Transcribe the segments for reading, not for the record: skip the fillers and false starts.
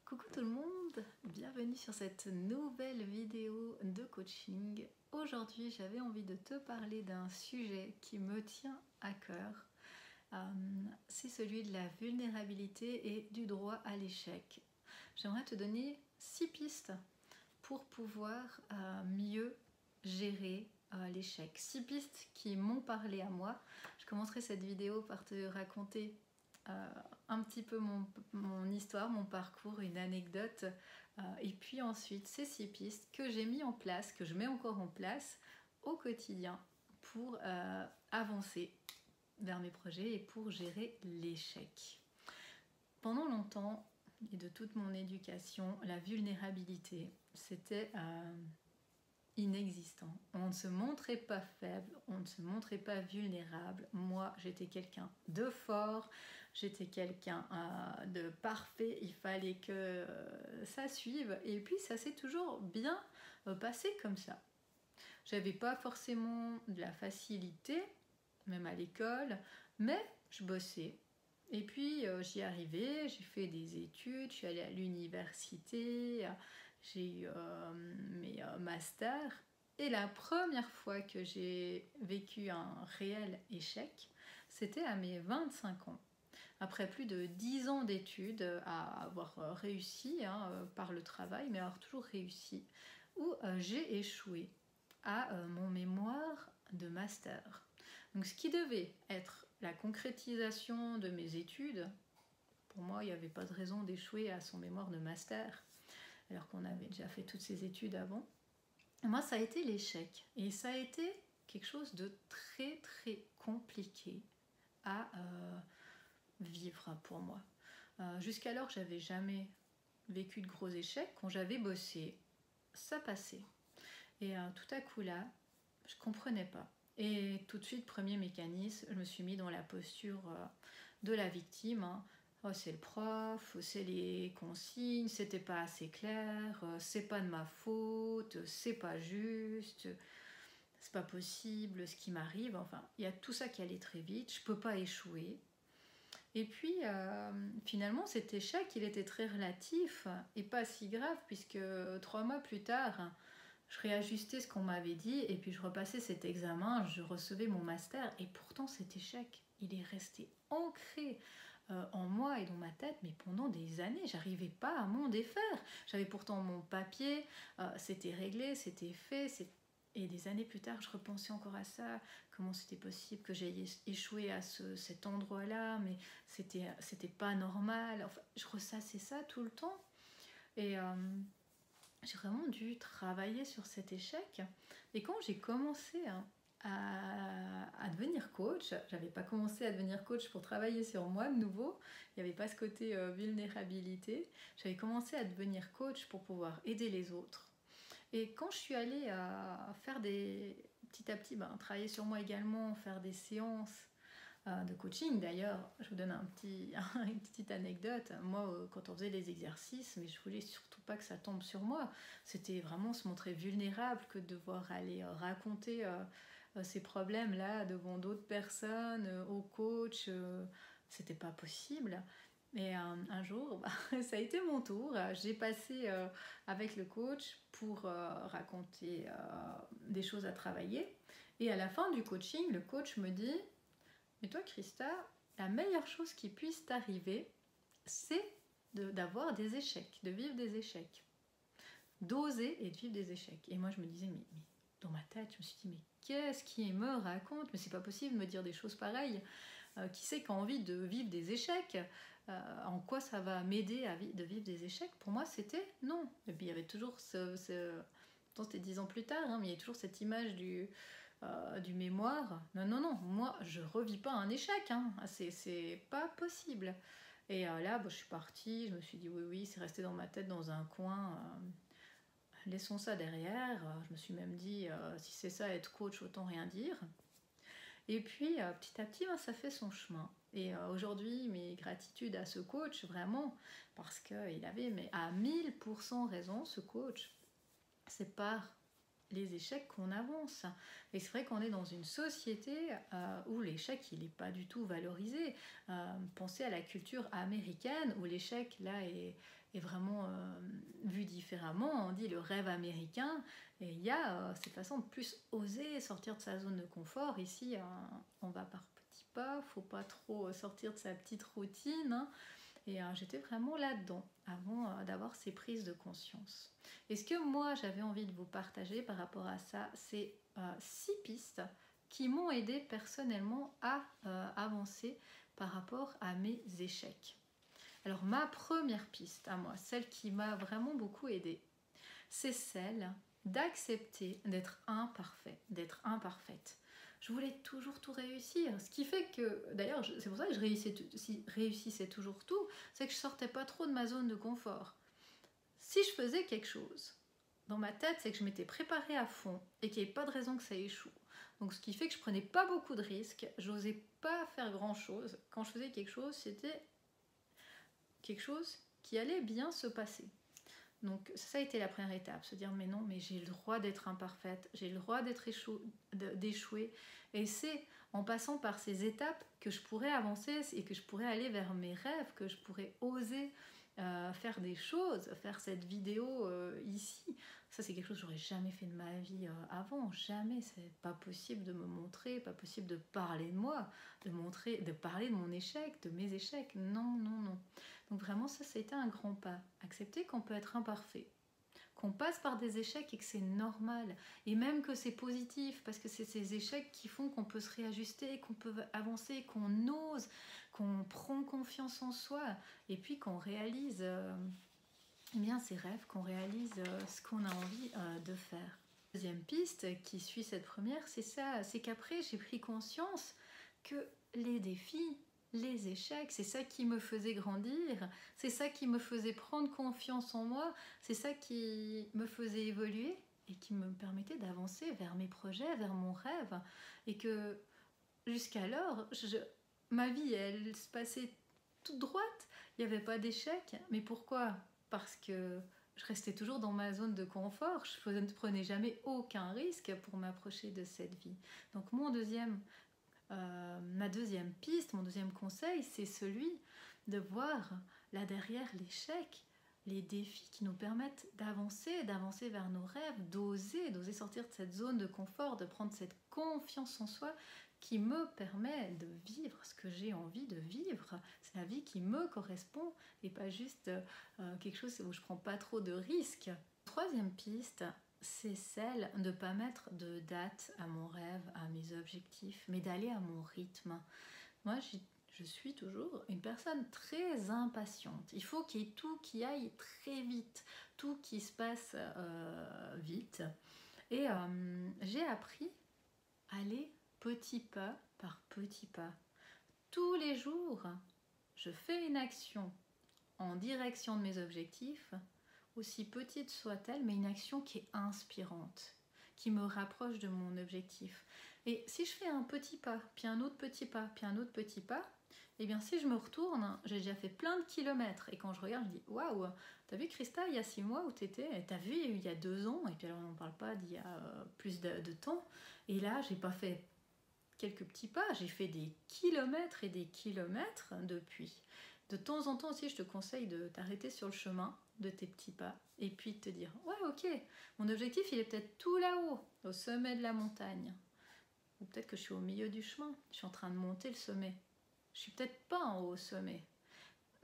Coucou tout le monde, bienvenue sur cette nouvelle vidéo de coaching. Aujourd'hui, j'avais envie de te parler d'un sujet qui me tient à cœur. C'est celui de la vulnérabilité et du droit à l'échec. J'aimerais te donner 6 pistes pour pouvoir mieux gérer l'échec. 6 pistes qui m'ont parlé à moi. Je commencerai cette vidéo par te raconter un petit peu mon histoire, mon parcours, une anecdote, et puis ensuite ces 6 pistes que j'ai mis en place, que je mets encore en place au quotidien pour avancer vers mes projets et pour gérer l'échec. Pendant longtemps et de toute mon éducation, la vulnérabilité, c'était inexistant. On ne se montrait pas faible, on ne se montrait pas vulnérable. Moi, j'étais quelqu'un de fort, j'étais quelqu'un de parfait, il fallait que ça suive. Et puis, ça s'est toujours bien passé comme ça. J'avais pas forcément de la facilité, même à l'école, mais je bossais. Et puis, j'y arrivais, j'ai fait des études, je suis allée à l'université, j'ai eu mes masters. Et la première fois que j'ai vécu un réel échec, c'était à mes 25 ans. Après plus de 10 ans d'études, à avoir réussi par le travail, mais avoir toujours réussi, où j'ai échoué à mon mémoire de master. Donc ce qui devait être la concrétisation de mes études, pour moi il n'y avait pas de raison d'échouer à son mémoire de master, alors qu'on avait déjà fait toutes ces études avant. Moi, ça a été l'échec. Et ça a été quelque chose de très très compliqué à vivre pour moi. Jusqu'alors, j'avais jamais vécu de gros échecs. Quand j'avais bossé, ça passait. Et tout à coup là, je comprenais pas. Et tout de suite, premier mécanisme, je me suis mis dans la posture de la victime. Oh, c'est le prof, c'est les consignes, c'était pas assez clair, c'est pas de ma faute, c'est pas juste, c'est pas possible ce qui m'arrive. Enfin, il y a tout ça qui allait très vite, je peux pas échouer. Et puis, finalement, cet échec, il était très relatif et pas si grave, puisque 3 mois plus tard, je réajustais ce qu'on m'avait dit et puis je repassais cet examen, je recevais mon master et pourtant cet échec, il est resté ancré en moi et dans ma tête, mais pendant des années, j'arrivais pas à m'en défaire. J'avais pourtant mon papier, c'était réglé, c'était fait, et des années plus tard, je repensais encore à ça, comment c'était possible que j'aie échoué à cet endroit-là, mais c'était pas normal. Enfin, je ressassais ça tout le temps. Et j'ai vraiment dû travailler sur cet échec. Et quand j'ai commencé à devenir coach, j'avais pas commencé à devenir coach pour travailler sur moi de nouveau, il n'y avait pas ce côté vulnérabilité, j'avais commencé à devenir coach pour pouvoir aider les autres. Et quand je suis allée faire petit à petit, travailler sur moi également, faire des séances de coaching. D'ailleurs, je vous donne une petite anecdote. Moi, quand on faisait les exercices, mais je voulais surtout pas que ça tombe sur moi. C'était vraiment se montrer vulnérable que de devoir aller raconter ces problèmes-là devant d'autres personnes, au coach. C'était pas possible. Et un jour, ça a été mon tour. J'ai passé avec le coach pour raconter des choses à travailler. Et à la fin du coaching, le coach me dit: mais toi, Christa, la meilleure chose qui puisse t'arriver, c'est d'avoir des échecs, de vivre des échecs. D'oser et de vivre des échecs. Et moi, je me disais, mais dans ma tête, je me suis dit, mais qu'est-ce qui me raconte? Mais c'est pas possible de me dire des choses pareilles. Qui sait qui a envie de vivre des échecs? En quoi ça va m'aider de vivre des échecs? Pour moi, c'était non. Et puis, il y avait toujours pourtant, c'était 10 ans plus tard, mais il y a toujours cette image du mémoire. Non, moi je revis pas un échec, c'est pas possible. Et là, je suis partie, je me suis dit oui, c'est resté dans ma tête dans un coin, laissons ça derrière. Je me suis même dit, si c'est ça être coach, autant rien dire. Et puis petit à petit, ça fait son chemin. Et aujourd'hui, mes gratitudes à ce coach, vraiment, parce qu'il avait à 1000% raison, ce coach. C'est par les échecs qu'on avance. Et c'est vrai qu'on est dans une société où l'échec, il n'est pas du tout valorisé. Pensez à la culture américaine où l'échec, là, est est vraiment vu différemment. On dit le rêve américain, et il y a cette façon de plus oser sortir de sa zone de confort. Ici, on va par petits pas, faut pas trop sortir de sa petite routine, hein. Et j'étais vraiment là-dedans avant d'avoir ces prises de conscience. Et ce que moi j'avais envie de vous partager par rapport à ça, c'est 6 pistes qui m'ont aidé personnellement à avancer par rapport à mes échecs. Alors ma première piste à moi, celle qui m'a vraiment beaucoup aidée, c'est celle d'accepter d'être imparfait, d'être imparfaite. Je voulais toujours tout réussir, ce qui fait que, d'ailleurs, c'est pour ça que je réussissais toujours tout, c'est que je sortais pas trop de ma zone de confort. Si je faisais quelque chose, dans ma tête, c'est que je m'étais préparée à fond et qu'il n'y avait pas de raison que ça échoue. Donc ce qui fait que je prenais pas beaucoup de risques, j'osais pas faire grand chose. Quand je faisais quelque chose, c'était quelque chose qui allait bien se passer. Donc ça a été la première étape, se dire mais non, mais j'ai le droit d'être imparfaite, j'ai le droit d'échouer. Et c'est en passant par ces étapes que je pourrais avancer et que je pourrais aller vers mes rêves, que je pourrais oser faire des choses, faire cette vidéo ici. Ça c'est quelque chose que j'aurais jamais fait de ma vie avant, jamais. C'est pas possible de me montrer, pas possible de parler de moi, de parler de mon échec, de mes échecs. Non, non, non. Donc vraiment ça a été un grand pas. Accepter qu'on peut être imparfait, qu'on passe par des échecs et que c'est normal, et même que c'est positif, parce que c'est ces échecs qui font qu'on peut se réajuster, qu'on peut avancer, qu'on ose, qu'on prend confiance en soi, et puis qu'on réalise eh bien, ces rêves, qu'on réalise ce qu'on a envie de faire. Deuxième piste qui suit cette première, c'est ça, c'est qu'après j'ai pris conscience que les défis, les échecs, c'est ça qui me faisait grandir, c'est ça qui me faisait prendre confiance en moi, c'est ça qui me faisait évoluer et qui me permettait d'avancer vers mes projets, vers mon rêve. Et que jusqu'alors, ma vie, elle se passait toute droite, il n'y avait pas d'échec. Mais pourquoi? Parce que je restais toujours dans ma zone de confort, je ne prenais jamais aucun risque pour m'approcher de cette vie. Donc ma deuxième piste, mon deuxième conseil, c'est celui de voir là derrière l'échec, les défis qui nous permettent d'avancer vers nos rêves, d'oser sortir de cette zone de confort, de prendre cette confiance en soi qui me permet de vivre ce que j'ai envie de vivre. C'est la vie qui me correspond et pas juste quelque chose où je prends pas trop de risques. Troisième piste, c'est celle de ne pas mettre de date à mon rêve, à mes objectifs, mais d'aller à mon rythme. Moi, je suis toujours une personne très impatiente. Il faut qu'il y ait tout qui aille très vite, tout qui se passe vite. Et j'ai appris à aller petit pas par petit pas. Tous les jours, je fais une action en direction de mes objectifs, aussi petite soit-elle, mais une action qui est inspirante, qui me rapproche de mon objectif. Et si je fais un petit pas, puis un autre petit pas, puis un autre petit pas, eh bien si je me retourne, j'ai déjà fait plein de kilomètres. Et quand je regarde, je dis waouh, t'as vu Christa, il y a 6 mois où t'étais, t'as vu il y a 2 ans, et puis alors on n'en parle pas d'il y a plus de temps. Et là, j'ai pas fait quelques petits pas, j'ai fait des kilomètres et des kilomètres depuis. De temps en temps aussi, je te conseille de t'arrêter sur le chemin de tes petits pas et puis de te dire ouais ok, mon objectif il est peut-être tout là-haut, au sommet de la montagne, ou peut-être que je suis au milieu du chemin, je suis en train de monter le sommet, je suis peut-être pas en haut au sommet,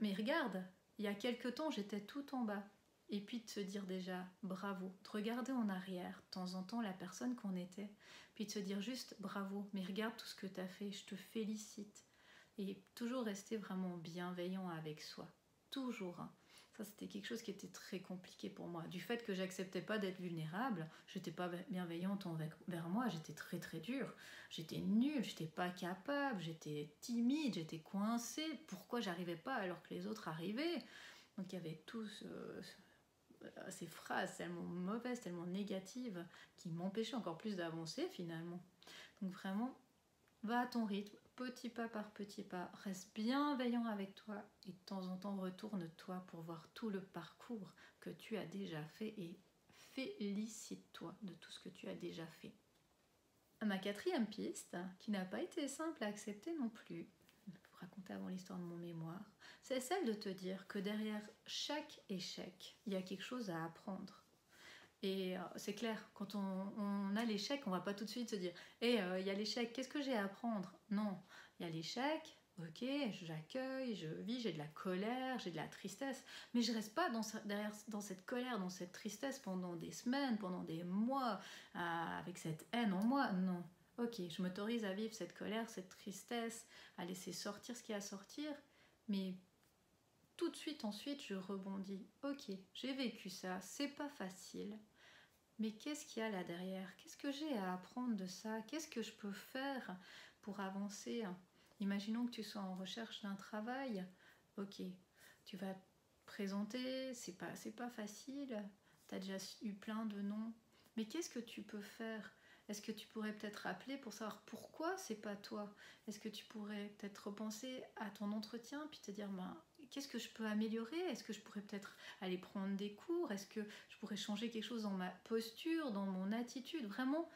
mais regarde, il y a quelques temps j'étais tout en bas. Et puis de se dire déjà bravo, de regarder en arrière de temps en temps la personne qu'on était, puis de se dire juste bravo, mais regarde tout ce que tu as fait, je te félicite. Et toujours rester vraiment bienveillant avec soi, toujours. Ça c'était quelque chose qui était très compliqué pour moi, du fait que j'acceptais pas d'être vulnérable, j'étais pas bienveillante envers moi, j'étais très très dure, j'étais nulle, j'étais pas capable, j'étais timide, j'étais coincée, pourquoi j'arrivais pas alors que les autres arrivaient? Donc il y avait tout ces phrases tellement mauvaises, tellement négatives, qui m'empêchaient encore plus d'avancer finalement. Donc vraiment, va à ton rythme, petit pas par petit pas, reste bienveillant avec toi et de temps en temps retourne-toi pour voir tout le parcours que tu as déjà fait et félicite-toi de tout ce que tu as déjà fait. Ma quatrième piste, qui n'a pas été simple à accepter non plus, il racontais avant l'histoire de mon mémoire, c'est celle de te dire que derrière chaque échec, il y a quelque chose à apprendre. Et c'est clair, quand on a l'échec, on va pas tout de suite se dire il y a l'échec, qu'est-ce que j'ai à apprendre? Non, il y a l'échec, ok, j'accueille, je vis, j'ai de la colère, j'ai de la tristesse, mais je reste pas dans cette colère, dans cette tristesse pendant des semaines, pendant des mois, avec cette haine en moi. Non, ok, je m'autorise à vivre cette colère, cette tristesse, à laisser sortir ce qu'il y a à sortir, mais tout de suite ensuite je rebondis. Ok, j'ai vécu ça, c'est pas facile, mais qu'est-ce qu'il y a là derrière? Qu'est-ce que j'ai à apprendre de ça? Qu'est-ce que je peux faire pour avancer? Imaginons que tu sois en recherche d'un travail. Ok, tu vas te présenter, c'est pas facile, tu as déjà eu plein de noms. Mais qu'est-ce que tu peux faire? Est-ce que tu pourrais peut-être rappeler pour savoir pourquoi c'est pas toi? Est-ce que tu pourrais peut-être repenser à ton entretien puis te dire qu'est-ce que je peux améliorer? Est-ce que je pourrais peut-être aller prendre des cours? Est-ce que je pourrais changer quelque chose dans ma posture, dans mon attitude? Vraiment,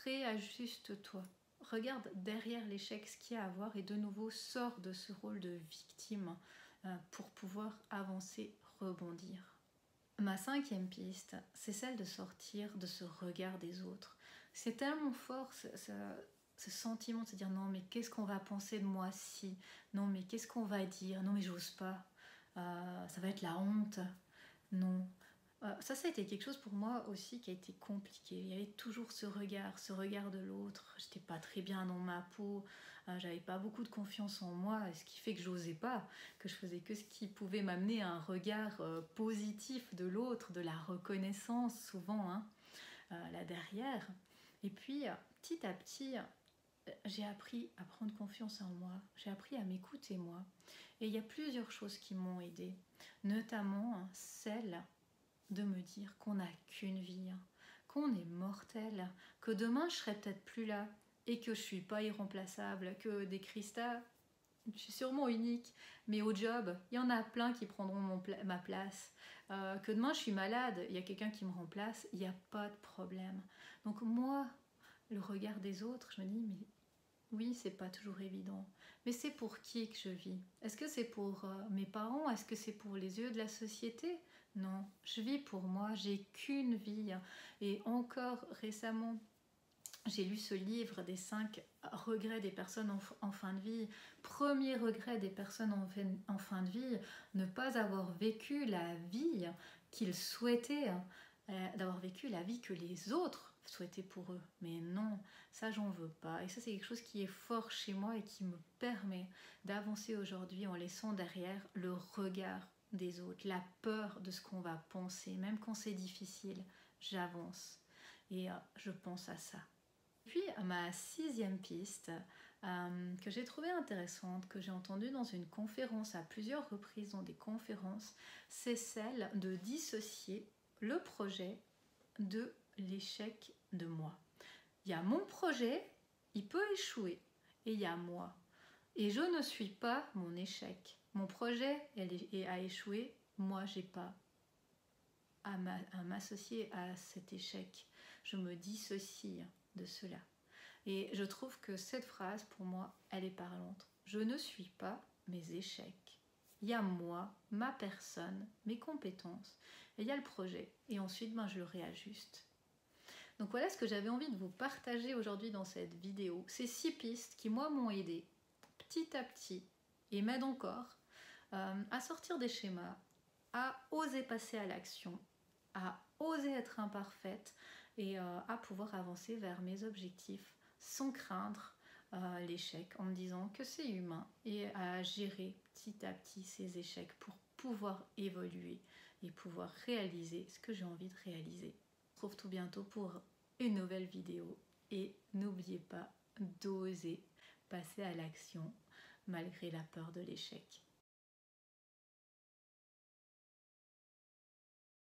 réajuste-toi. Regarde derrière l'échec ce qu'il y a à voir et de nouveau sors de ce rôle de victime pour pouvoir avancer, rebondir. Ma 5e piste, c'est celle de sortir de ce regard des autres. C'est tellement fort ce sentiment de se dire non mais qu'est-ce qu'on va penser de moi si? Non mais qu'est-ce qu'on va dire? Non mais j'ose pas. Ça va être la honte. Non. Ça a été quelque chose pour moi aussi qui a été compliqué. Il y avait toujours ce regard de l'autre. J'étais pas très bien dans ma peau. J'avais pas beaucoup de confiance en moi, ce qui fait que j'osais pas, que je faisais que ce qui pouvait m'amener à un regard positif de l'autre, de la reconnaissance souvent, là derrière. Et puis, petit à petit, j'ai appris à prendre confiance en moi, j'ai appris à m'écouter moi. Et il y a plusieurs choses qui m'ont aidée, notamment celle de me dire qu'on n'a qu'une vie, qu'on est mortel, que demain je serai peut-être plus là et que je suis pas irremplaçable, que des Christa, je suis sûrement unique, mais au job, il y en a plein qui prendront ma place. Que demain je suis malade, il y a quelqu'un qui me remplace, il n'y a pas de problème. Donc moi, le regard des autres, je me dis, mais oui, c'est pas toujours évident. Mais c'est pour qui que je vis? Est-ce que c'est pour mes parents? Est-ce que c'est pour les yeux de la société? Non, je vis pour moi, j'ai qu'une vie. Et encore récemment, j'ai lu ce livre des 5 regrets des personnes en fin de vie. Premier regret des personnes en fin de vie, ne pas avoir vécu la vie qu'ils souhaitaient, d'avoir vécu la vie que les autres souhaitaient pour eux. Mais non, ça j'en veux pas. Et ça c'est quelque chose qui est fort chez moi et qui me permet d'avancer aujourd'hui en laissant derrière le regard des autres, la peur de ce qu'on va penser. Même quand c'est difficile, j'avance. Et je pense à ça. Puis ma 6e piste, que j'ai trouvée intéressante, que j'ai entendue dans une conférence à plusieurs reprises dans des conférences, c'est celle de dissocier le projet de l'échec de moi. Il y a mon projet, il peut échouer, et il y a moi. Et je ne suis pas mon échec. Mon projet a échoué, moi j'ai pas à m'associer à cet échec. Je me dissocie de cela. Et je trouve que cette phrase, pour moi, elle est parlante. Je ne suis pas mes échecs. Il y a moi, ma personne, mes compétences, et il y a le projet. Et ensuite, je le réajuste. Donc voilà ce que j'avais envie de vous partager aujourd'hui dans cette vidéo. Ces 6 pistes qui, moi, m'ont aidé petit à petit, et m'aident encore, à sortir des schémas, à oser passer à l'action, à oser être imparfaite et à pouvoir avancer vers mes objectifs sans craindre l'échec, en me disant que c'est humain et à gérer petit à petit ces échecs pour pouvoir évoluer et pouvoir réaliser ce que j'ai envie de réaliser. On se retrouve tout bientôt pour une nouvelle vidéo et n'oubliez pas d'oser passer à l'action malgré la peur de l'échec.